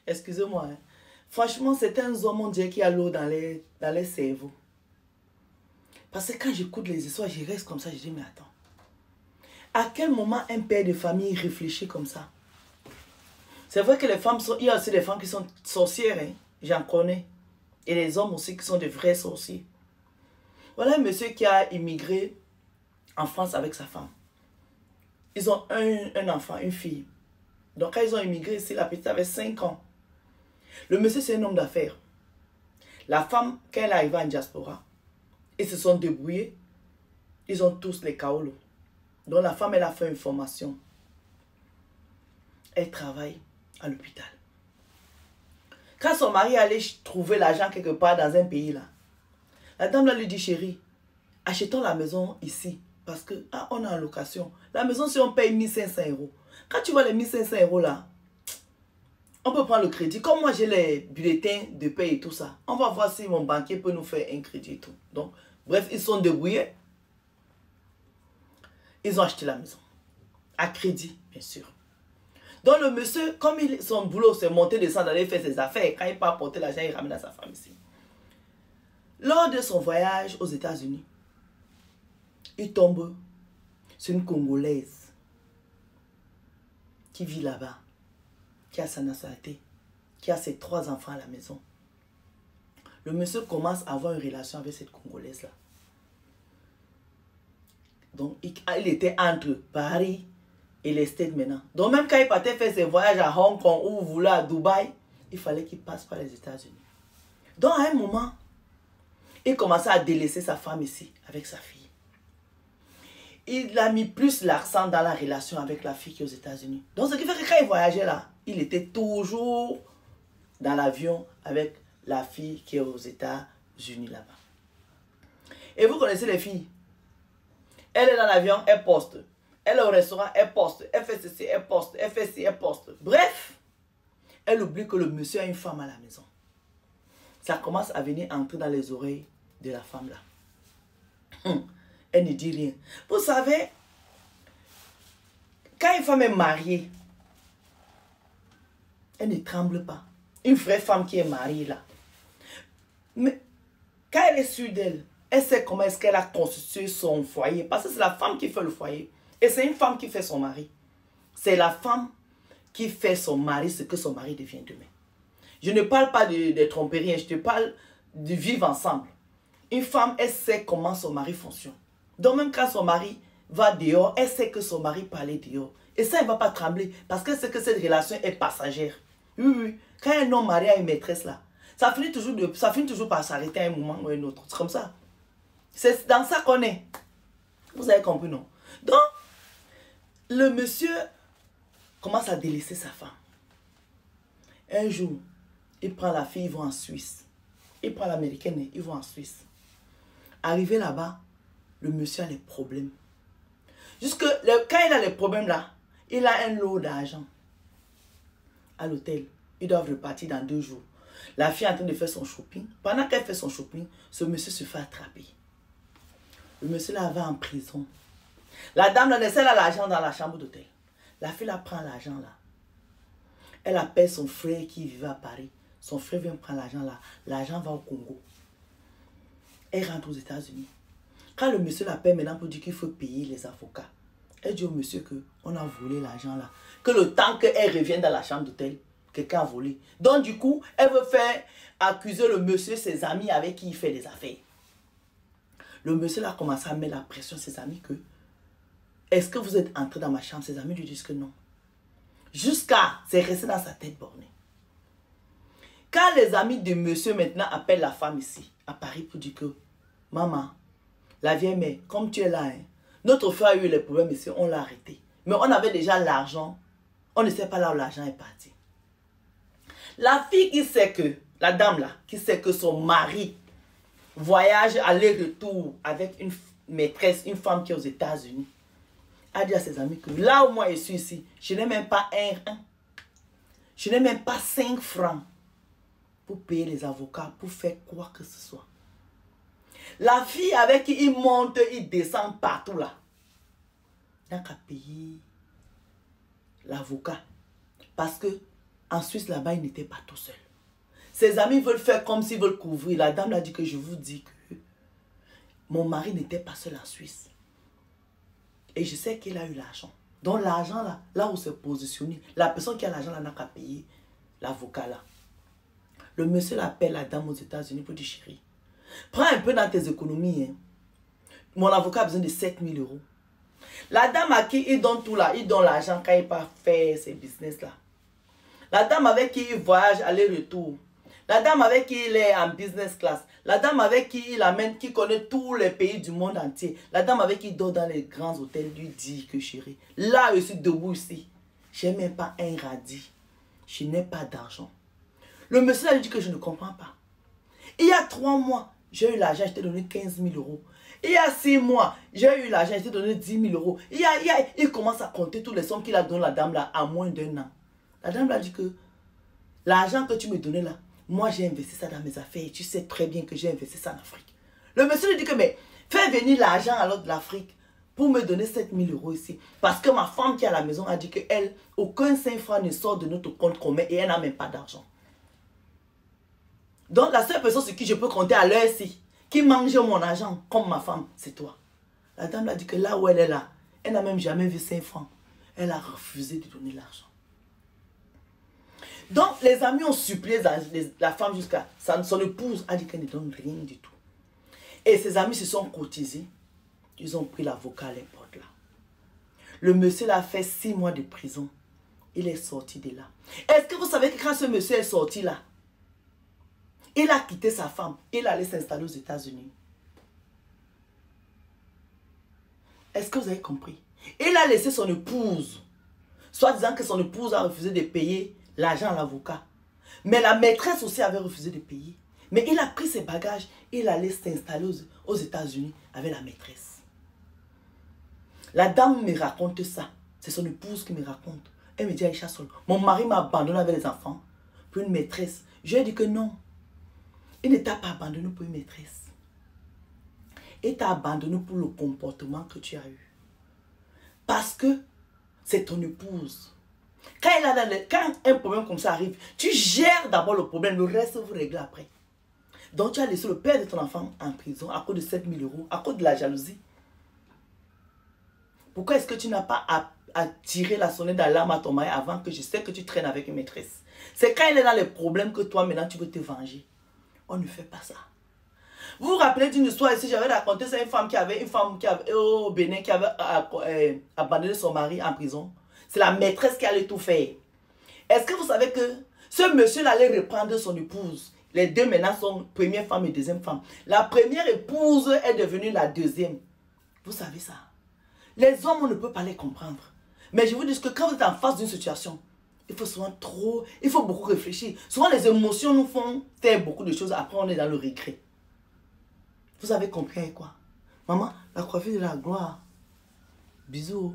Excusez-moi. Hein. Franchement, c'est un homme, on dirait qu'il y a l'eau dans les cerveaux. Parce que quand j'écoute les histoires, je reste comme ça, je dis, mais attends. À quel moment un père de famille réfléchit comme ça? C'est vrai que les femmes sont... Il y a aussi des femmes qui sont sorcières, hein? J'en connais. Et les hommes aussi qui sont de vrais sorciers. Voilà un monsieur qui a immigré en France avec sa femme. Ils ont un enfant, une fille. Donc quand ils ont immigré ici, la petite avait 5 ans. Le monsieur, c'est un homme d'affaires. La femme, quand elle est arrivée en diaspora, ils se sont débrouillés. Ils ont tous les kaolos. Donc la femme, elle a fait une formation. Elle travaille à l'hôpital. Quand son mari allait trouver l'argent quelque part dans un pays là, la dame là lui dit, chérie, achetons la maison ici. Parce que on est en location. La maison, si on paye 1500 €. Quand tu vois les 1500 € là, on peut prendre le crédit. Comme moi, j'ai les bulletins de paie et tout ça. On va voir si mon banquier peut nous faire un crédit et tout. Donc, bref, ils sont débrouillés. Ils ont acheté la maison. À crédit, bien sûr. Donc, le monsieur, comme son boulot, c'est monter, descendre, aller faire ses affaires. Quand il part porter l'argent, il ramène à sa femme ici. Lors de son voyage aux États-Unis, il tombe sur une Congolaise qui vit là-bas, qui a sa nationalité, qui a ses 3 enfants à la maison. Le monsieur commence à avoir une relation avec cette Congolaise-là. Donc, il était entre Paris et les States maintenant. Donc, même quand il partait faire ses voyages à Hong Kong ou vous voulez à Dubaï, il fallait qu'il passe par les États-Unis. Donc, à un moment, il commençait à délaisser sa femme ici, avec sa fille. Il a mis plus l'accent dans la relation avec la fille qui est aux États-Unis. Donc, ce qui fait que quand il voyageait là, il était toujours dans l'avion avec la fille qui est aux États-Unis là-bas. Et vous connaissez les filles. Elle est dans l'avion, elle poste. Elle est au restaurant, elle poste. Elle fait ceci, elle poste. Elle fait ci, elle poste. Bref, elle oublie que le monsieur a une femme à la maison. Ça commence à venir entrer dans les oreilles de la femme là. Elle ne dit rien. Vous savez, quand une femme est mariée, elle ne tremble pas. Une vraie femme qui est mariée là. Mais quand elle est sûre d'elle, elle sait comment est-ce qu'elle a constitué son foyer. Parce que c'est la femme qui fait le foyer. Et c'est une femme qui fait son mari. C'est la femme qui fait son mari ce que son mari devient demain. Je ne parle pas de tromperie, je te parle de vivre ensemble. Une femme, elle sait comment son mari fonctionne. Donc même quand son mari va dehors, elle sait que son mari peut aller dehors. Et ça, elle ne va pas trembler parce que c'est que cette relation est passagère. Oui, oui. Quand un homme marié à une maîtresse là, ça finit toujours par s'arrêter à un moment ou à un autre. C'est comme ça. C'est dans ça qu'on est. Vous avez compris, non? Donc, le monsieur commence à délaisser sa femme. Un jour, il prend la fille, ils vont en Suisse. Il prend l'américaine, ils vont en Suisse. Arrivé là-bas, le monsieur a les problèmes. Quand il a les problèmes là, il a un lot d'argent à l'hôtel. Ils doivent repartir dans 2 jours. La fille est en train de faire son shopping. Pendant qu'elle fait son shopping, ce monsieur se fait attraper. Le monsieur là va en prison. La dame là laisse l'argent dans la chambre d'hôtel. La fille là prend l'argent là. Elle appelle son frère qui vivait à Paris. Son frère vient prendre l'argent là. L'argent va au Congo. Elle rentre aux États-Unis. Quand le monsieur l'appelle maintenant pour dire qu'il faut payer les avocats, elle dit au monsieur qu'on a volé l'argent là. Que le temps qu'elle revienne dans la chambre d'hôtel, quelqu'un a volé. Donc du coup, elle veut faire accuser le monsieur, ses amis avec qui il fait des affaires. Le monsieur là a commencé à mettre la pression à ses amis que est-ce que vous êtes entré dans ma chambre? Ses amis lui disent que non. Jusqu'à, c'est resté dans sa tête bornée. Quand les amis de monsieur maintenant appellent la femme ici, à Paris, pour dire que maman, la vieille mère, comme tu es là, hein, notre frère a eu les problèmes ici, on l'a arrêté. Mais on avait déjà l'argent, on ne sait pas là où l'argent est parti. La fille qui sait que, la dame là, qui sait que son mari voyage aller-retour avec une maîtresse, une femme qui est aux États-Unis, a dit à ses amis que là où moi je suis ici, je n'ai même pas je n'ai même pas 5 francs pour payer les avocats, pour faire quoi que ce soit. La fille avec qui il monte, il descend partout là, n'a qu'à payer l'avocat. Parce que En Suisse, là-bas, il n'était pas tout seul. Ses amis veulent faire comme s'ils veulent couvrir. La dame l'a dit que je vous dis que mon mari n'était pas seul en Suisse. Et je sais qu'il a eu l'argent. Donc l'argent là, là où c'est positionné, la personne qui a l'argent là n'a qu'à payer l'avocat là. Le monsieur l'appelle la dame aux États-Unis pour dire chérie, prends un peu dans tes économies. Hein. Mon avocat a besoin de 7 000 euros. La dame à qui il donne tout là, il donne l'argent quand il part faire ses business là. La dame avec qui il voyage aller-retour. La dame avec qui il est en business class. La dame avec qui il amène, qui connaît tous les pays du monde entier. La dame avec qui il dort dans les grands hôtels lui dit que chérie, là je suis debout ici. Je n'ai même pas un radis. Je n'ai pas d'argent. Le monsieur a dit que je ne comprends pas. Il y a 3 mois, j'ai eu l'argent, je t'ai donné 15 000 euros. Il y a 6 mois, j'ai eu l'argent, je t'ai donné 10 000 euros. Il commence à compter toutes les sommes qu'il a donné à la dame là en moins d'1 an. La dame lui a dit que l'argent que tu me donnais là, moi j'ai investi ça dans mes affaires et tu sais très bien que j'ai investi ça en Afrique. Le monsieur lui dit que mais fais venir l'argent alors de l'Afrique pour me donner 7 000 euros ici. Parce que ma femme qui est à la maison a dit qu'elle, aucun 5 francs ne sort de notre compte commun et elle n'a même pas d'argent. Donc la seule personne sur qui je peux compter à l'heure-ci, qui mange mon argent comme ma femme, c'est toi. La dame l'a dit que là où elle est là, elle n'a même jamais vu 5 francs. Elle a refusé de donner l'argent. Donc les amis ont supplié la femme jusqu'à... Son épouse a dit qu'elle ne donne rien du tout. Et ses amis se sont cotisés. Ils ont pris l'avocat à l'époque là. Le monsieur l'a fait 6 mois de prison. Il est sorti de là. Est-ce que vous savez que quand ce monsieur est sorti là, il a quitté sa femme. Il allait s'installer aux États-Unis. Est-ce que vous avez compris? Il a laissé son épouse. Soit disant que son épouse a refusé de payer l'argent à l'avocat. Mais la maîtresse aussi avait refusé de payer. Mais il a pris ses bagages. Il allait s'installer aux États-Unis avec la maîtresse. La dame me raconte ça. C'est son épouse qui me raconte. Elle me dit, Aïcha Sol, mon mari m'a abandonné avec les enfants pour une maîtresse. Je lui ai dit que non. Il ne t'a pas abandonné pour une maîtresse. Il t'a abandonné pour le comportement que tu as eu. Parce que c'est ton épouse. Quand un problème comme ça arrive, tu gères d'abord le problème, le reste vous réglez après. Donc tu as laissé le père de ton enfant en prison à cause de 7 000 euros, à cause de la jalousie. Pourquoi est-ce que tu n'as pas tiré la sonnette d'alarme à ton mari avant que je sais que tu traînes avec une maîtresse? C'est quand il est dans les problèmes que toi maintenant tu veux te venger. On ne fait pas ça. Vous vous rappelez d'une histoire ici, j'avais raconté, c'est une femme qui avait au Bénin qui avait abandonné son mari en prison. C'est la maîtresse qui allait tout faire. Est-ce que vous savez que ce monsieur allait reprendre son épouse? Les deux maintenant sont première femme et deuxième femme. La première épouse est devenue la deuxième. Vous savez ça? Les hommes, on ne peut pas les comprendre. Mais je vous dis que quand vous êtes en face d'une situation, il faut souvent il faut beaucoup réfléchir. Souvent les émotions nous font faire beaucoup de choses, après on est dans le regret. Vous avez compris quoi? Maman, la coiffure de la gloire. Bisous.